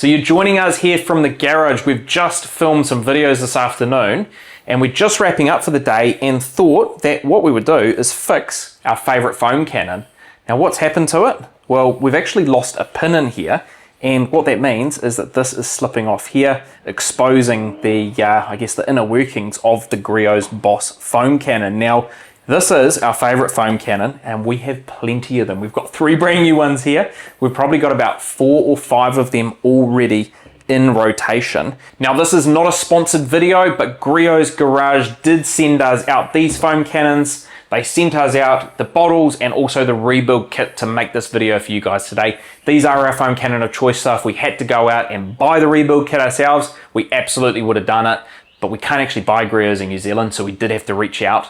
So you're joining us here from the garage. We've just filmed some videos this afternoon and we're just wrapping up for the day and thought that what we would do is fix our favorite foam cannon. Now what's happened to it? Well, we've actually lost a pin in here, and what that means is that this is slipping off here, exposing the, I guess the inner workings of the Griot's Boss foam cannon. Now, this is our favorite foam cannon and we have plenty of them. We've got 3 brand new ones here. We've probably got about 4 or 5 of them already in rotation. Now this is not a sponsored video, but Griot's Garage did send us out these foam cannons. They sent us out the bottles and also the rebuild kit to make this video for you guys today. These are our foam cannon of choice, so if we had to go out and buy the rebuild kit ourselves, we absolutely would have done it, but we can't actually buy Griot's in New Zealand, so we did have to reach out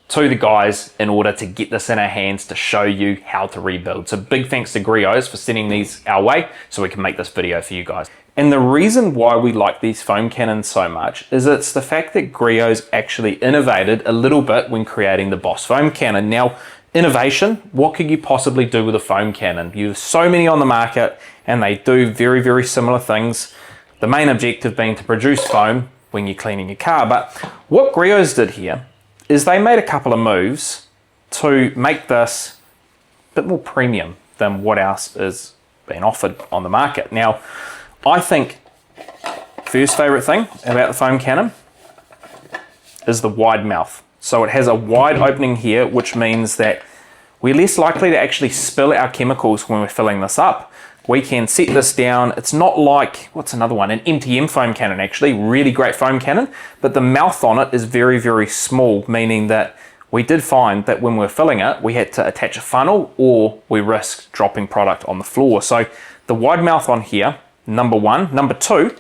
to the guys in order to get this in our hands to show you how to rebuild. So big thanks to Griot's for sending these our way so we can make this video for you guys. And the reason why we like these foam cannons so much is it's the fact that Griot's actually innovated a little bit when creating the Boss foam cannon. Now, innovation, what could you possibly do with a foam cannon? You have so many on the market and they do very, very similar things. The main objective being to produce foam when you're cleaning your car. But what Griot's did here is they made a couple of moves to make this a bit more premium than what else is being offered on the market. Now, I think first favorite thing about the foam cannon is the wide mouth. So it has a wide opening here, which means that we're less likely to actually spill our chemicals when we're filling this up. We can set this down. It's not like, what's another one? An MTM foam cannon, actually, really great foam cannon, but the mouth on it is very, very small, meaning that we did find that when we were filling it, we had to attach a funnel or we risked dropping product on the floor. So the wide mouth on here, number one. Number two,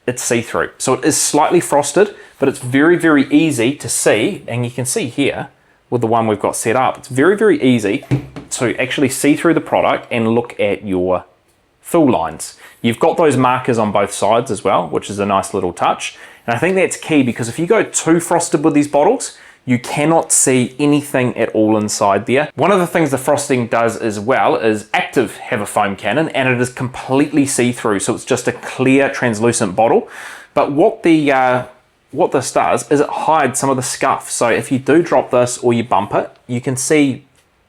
it's see-through. So it is slightly frosted, but it's very, very easy to see, and you can see here with the one we've got set up, it's very, very easy to actually see through the product and look at your fill lines. You've got those markers on both sides as well, which is a nice little touch. And I think that's key because if you go too frosted with these bottles, you cannot see anything at all inside there. One of the things the frosting does as well is Active have a foam cannon and it is completely see-through, so it's just a clear translucent bottle. But what this does is it hides some of the scuff. So if you do drop this or you bump it, you can see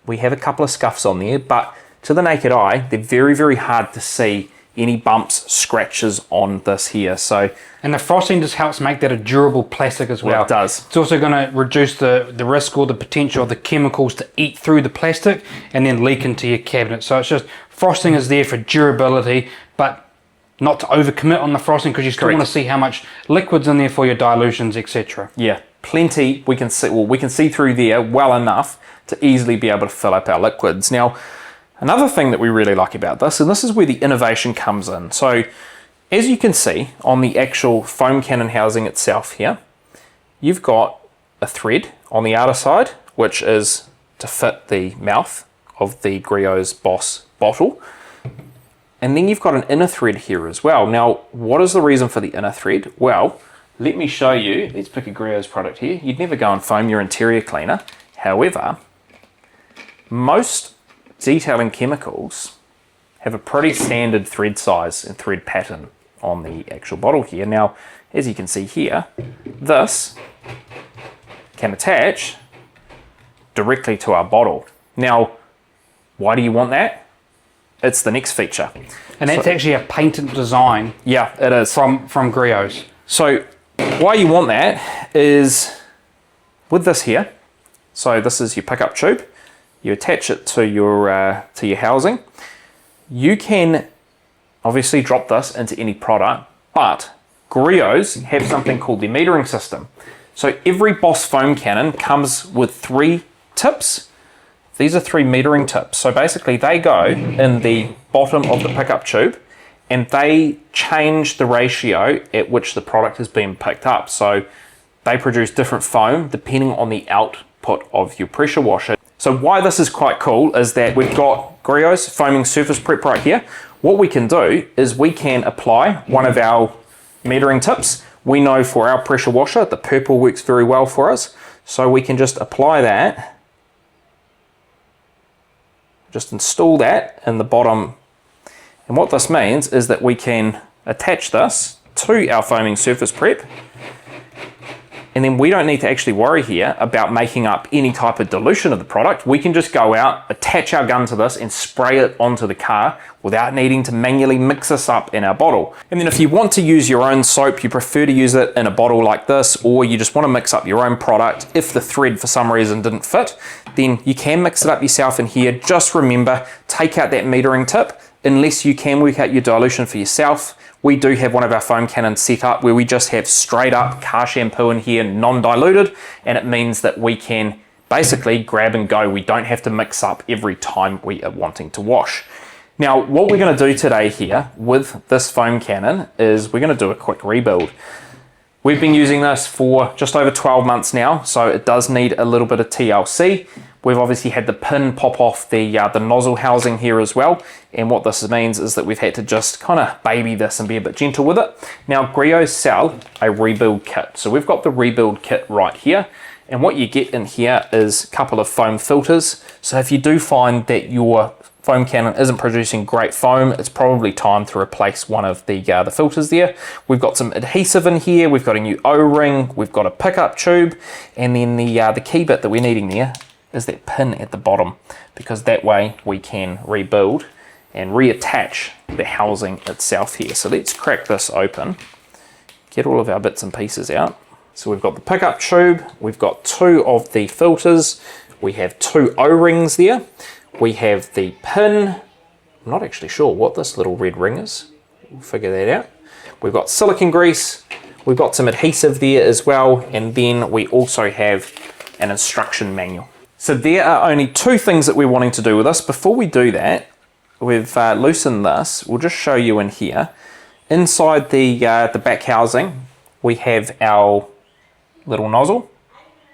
we have a couple of scuffs on there, but to the naked eye, they're very, very hard to see any bumps, scratches on this here. So, and the frosting just helps make that a durable plastic as well. Yeah, it does. It's also going to reduce the risk or the potential of the chemicals to eat through the plastic and then leak into your cabinet. So it's just, frosting is there for durability, but not to overcommit on the frosting because you still want to see how much liquid's in there for your dilutions, etc. Yeah, plenty. We can see, well, we can see through there well enough to easily be able to fill up our liquids. Now, another thing that we really like about this, and this is where the innovation comes in. So as you can see on the actual foam cannon housing itself here, you've got a thread on the outer side, which is to fit the mouth of the Griot's Boss bottle. And then you've got an inner thread here as well. Now, what is the reason for the inner thread? Well, let me show you. Let's pick a Griot's product here. You'd never go and foam your interior cleaner. However, most detailing chemicals have a pretty standard thread size and thread pattern on the actual bottle here. Now, as you can see here, this can attach directly to our bottle. Now, why do you want that? It's the next feature. And that's actually a patent design. Yeah, it is. From Griot's. So why you want that is with this here. So this is your pickup tube. You attach it to your housing. You can obviously drop this into any product, but Griot's have something called the metering system. So every Boss foam cannon comes with 3 tips. These are 3 metering tips. So basically they go in the bottom of the pickup tube and they change the ratio at which the product has been picked up. So they produce different foam depending on the output of your pressure washer. So why this is quite cool is that we've got Griot's foaming surface prep right here. What we can do is we can apply one of our metering tips. We know for our pressure washer, the purple works very well for us. So we can just apply that, just install that in the bottom And what this means is that we can attach this to our foaming surface prep, and then we don't need to actually worry here about making up any type of dilution of the product. We can just go out, attach our gun to this and spray it onto the car without needing to manually mix this up in our bottle. And then if you want to use your own soap, you prefer to use it in a bottle like this, or you just want to mix up your own product, if the thread for some reason didn't fit, then you can mix it up yourself in here. Just remember, take out that metering tip. Unless you can work out your dilution for yourself, we do have one of our foam cannons set up where we just have straight up car shampoo in here, non-diluted, and it means that we can basically grab and go. We don't have to mix up every time we are wanting to wash. Now, what we're going to do today here with this foam cannon is we're going to do a quick rebuild. We've been using this for just over 12 months now, so it does need a little bit of TLC. We've obviously had the pin pop off the nozzle housing here as well, and what this means is that we've had to just kind of baby this and be a bit gentle with it. Now, Griot sell a rebuild kit, so we've got the rebuild kit right here, and what you get in here is a couple of foam filters. So if you do find that your foam cannon isn't producing great foam, it's probably time to replace one of the filters there. We've got some adhesive in here, we've got a new O-ring, we've got a pickup tube, and then the key bit that we're needing there is that pin at the bottom, because that way we can rebuild and reattach the housing itself here. So let's crack this open, get all of our bits and pieces out. So we've got the pickup tube, we've got two of the filters, we have two O-rings there, we have the pin. I'm not actually sure what this little red ring is, we'll figure that out. We've got silicone grease, we've got some adhesive there as well, and then we also have an instruction manual. So there are only two things that we're wanting to do with this. Before we do that, we've loosened this. We'll just show you in here. Inside the back housing, we have our little nozzle.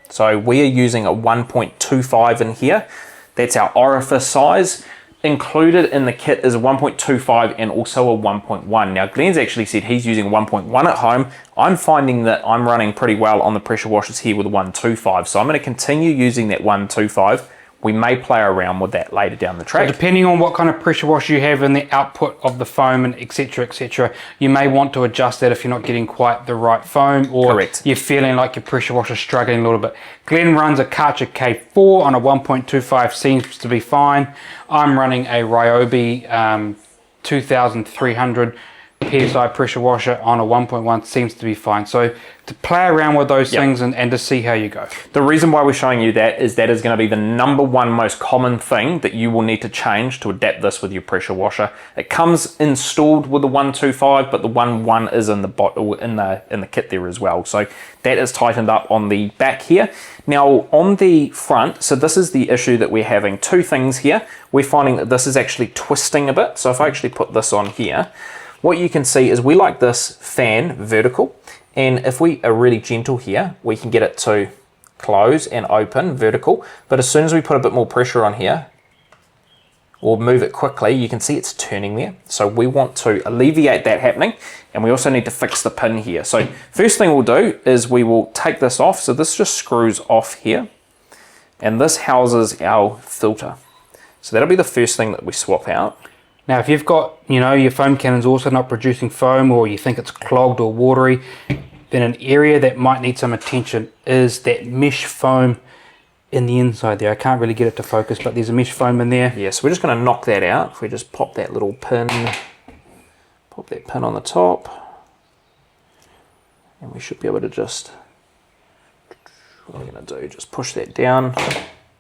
So we are using a 1.25 in here. That's our orifice size. Included in the kit is a 1.25 and also a 1.1. Now, Glenn's actually said he's using 1.1 at home. I'm finding that I'm running pretty well on the pressure washers here with a 1.25. So I'm going to continue using that 1.25. We may play around with that later down the track. So depending on what kind of pressure washer you have and the output of the foam and etc, you may want to adjust that if you're not getting quite the right foam, or Correct. You're feeling like your pressure washer is struggling a little bit. Glenn runs a Karcher K4 on a 1.25, seems to be fine. I'm running a Ryobi 2300 PSI pressure washer on a 1.1, seems to be fine. So to play around with those things and to see how you go. The reason why we're showing you that is going to be the #1 most common thing that you will need to change to adapt this with your pressure washer. It comes installed with the 1.25, but the 1.1 is in the bottle in the kit there as well. So that is tightened up on the back here. Now on the front, so this is the issue that we're having. Two things here. We're finding that this is actually twisting a bit. So if I actually put this on here, what you can see is we like this fan vertical, and if we are really gentle here, we can get it to close and open vertical. But as soon as we put a bit more pressure on here, or move it quickly, you can see it's turning there. So we want to alleviate that happening, and we also need to fix the pin here. So first thing we'll do is we will take this off. So this just screws off here, and this houses our filter. So that'll be the first thing that we swap out. Now, if you've got, your foam cannon's also not producing foam, or you think it's clogged or watery, then an area that might need some attention is that mesh foam in the inside there. I can't really get it to focus, but there's a mesh foam in there. Yeah, so we're just going to knock that out. If we just pop that little pin, pop that pin on the top, and we should be able to just, what I'm going to do, just push that down,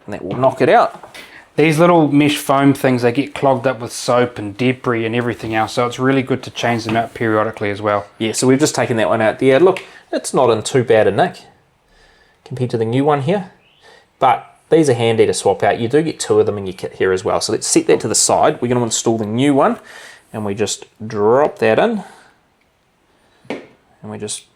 and that will knock it out. These little mesh foam things, they get clogged up with soap and debris and everything else, so it's really good to change them out periodically as well. Yeah, so we've just taken that one out there. Look, it's not in too bad a nick compared to the new one here, but these are handy to swap out. You do get two of them in your kit here as well. So let's set that to the side. We're going to install the new one, and we just drop that in, and we just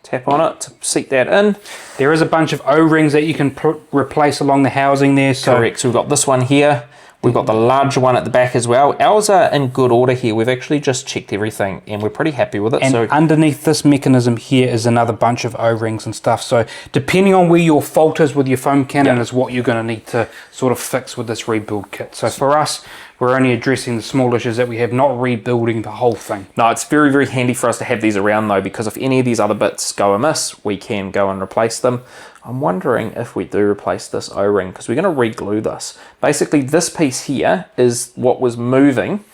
tap on it to seat that in. There is a bunch of O-rings that you can replace along the housing there. So correct, so we've got this one here, we've got the larger one at the back as well. Ours are in good order here. We've actually just checked everything and we're pretty happy with it. And so underneath this mechanism here is another bunch of O-rings and stuff. So depending on where your fault is with your foam cannon is what you're going to need to sort of fix with this rebuild kit. So for us, we're only addressing the small issues that we have, not rebuilding the whole thing. No, it's very, very handy for us to have these around though, because if any of these other bits go amiss, we can go and replace them. I'm wondering if we do replace this O-ring, because we're going to re-glue this. Basically, this piece here is what was moving.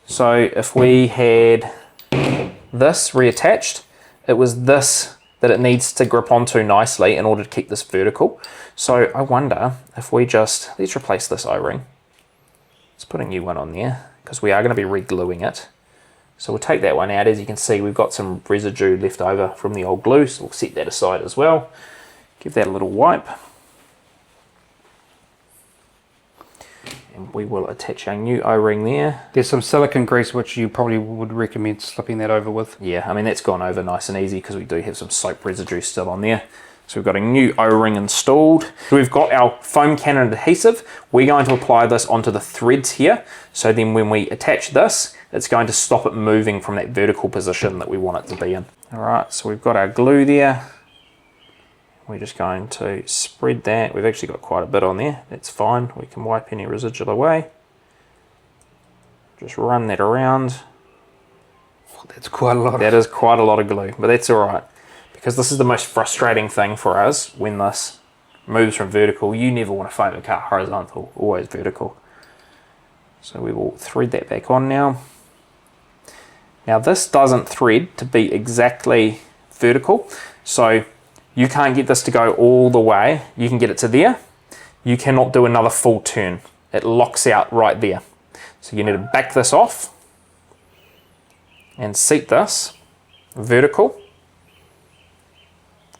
So if we had this reattached, it was this that it needs to grip onto nicely in order to keep this vertical. So I wonder if we just, let's replace this O-ring. Let's put a new one on there, because we are going to be re-gluing it. So we'll take that one out. As you can see, we've got some residue left over from the old glue, so we'll set that aside as well. Give that a little wipe. And we will attach our new O-ring there. There's some silicone grease which you probably would recommend slipping that over with. Yeah, I mean that's gone over nice and easy because we do have some soap residue still on there. So we've got a new O-ring installed. So we've got our foam cannon adhesive. We're going to apply this onto the threads here. So then when we attach this, it's going to stop it moving from that vertical position that we want it to be in. All right, so we've got our glue there. We're just going to spread that. We've actually got quite a bit on there. That's fine. We can wipe any residual away. Just run that around. Oh, that's quite a lot. That is quite a lot of glue, but that's all right. Because this is the most frustrating thing for us when this moves from vertical. You never want to foam a car horizontal, always vertical. So we will thread that back on now. Now this doesn't thread to be exactly vertical. So you can't get this to go all the way. You can get it to there. You cannot do another full turn. It locks out right there. So you need to back this off and seat this vertical.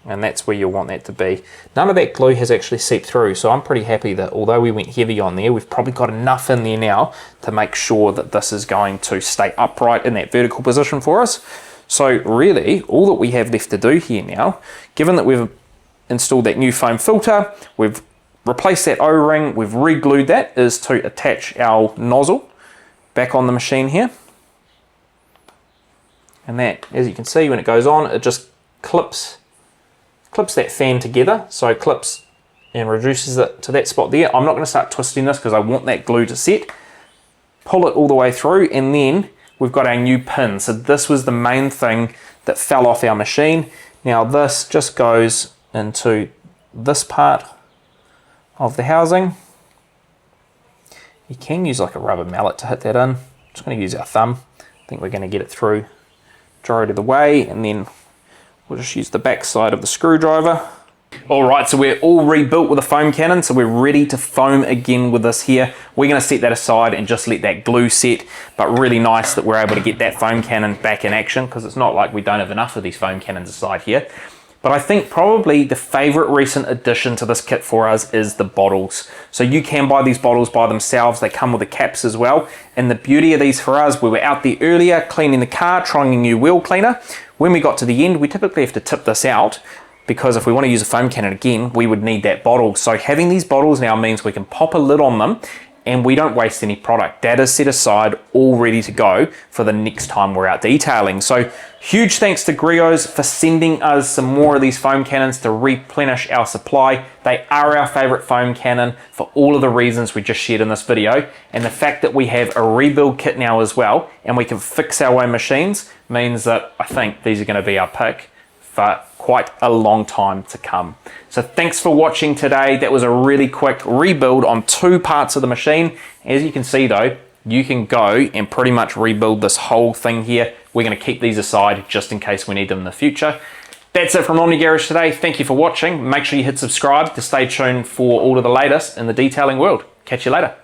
And that's where you'll want that to be. None of that glue has actually seeped through, so I'm pretty happy that although we went heavy on there, we've probably got enough in there now to make sure that this is going to stay upright in that vertical position for us. So really, all that we have left to do here now, given that we've installed that new foam filter, we've replaced that O-ring, we've re-glued that, is to attach our nozzle back on the machine here. And that, as you can see, when it goes on, it just clips that fan together. So it clips and reduces it to that spot there. I'm not going to start twisting this because I want that glue to set. Pull it all the way through, and then we've got our new pin. So this was the main thing that fell off our machine. Now this just goes into this part of the housing. You can use like a rubber mallet to hit that in. I'm just going to use our thumb. I think we're going to get it through majority of the way, and then we'll just use the back side of the screwdriver. All right, so we're all rebuilt with a foam cannon, so we're ready to foam again with this here. We're going to set that aside and just let that glue set, but really nice that we're able to get that foam cannon back in action, because it's not like we don't have enough of these foam cannons aside here. But I think probably the favorite recent addition to this kit for us is the bottles. So you can buy these bottles by themselves. They come with the caps as well. And the beauty of these for us, we were out there earlier cleaning the car, trying a new wheel cleaner. When we got to the end, we typically have to tip this out, because if we want to use a foam cannon again, we would need that bottle. So having these bottles now means we can pop a lid on them and we don't waste any product. That is set aside, all ready to go for the next time we're out detailing. So huge thanks to Griot for sending us some more of these foam cannons to replenish our supply. They are our favorite foam cannon for all of the reasons we just shared in this video. And the fact that we have a rebuild kit now as well, and we can fix our own machines, means that I think these are going to be our pick for quite a long time to come. So thanks for watching today. That was a really quick rebuild on 2 parts of the machine. As you can see though, you can go and pretty much rebuild this whole thing here. We're going to keep these aside just in case we need them in the future. That's it from Omni Garage today. Thank you for watching. Make sure you hit subscribe to stay tuned for all of the latest in the detailing world. Catch you later.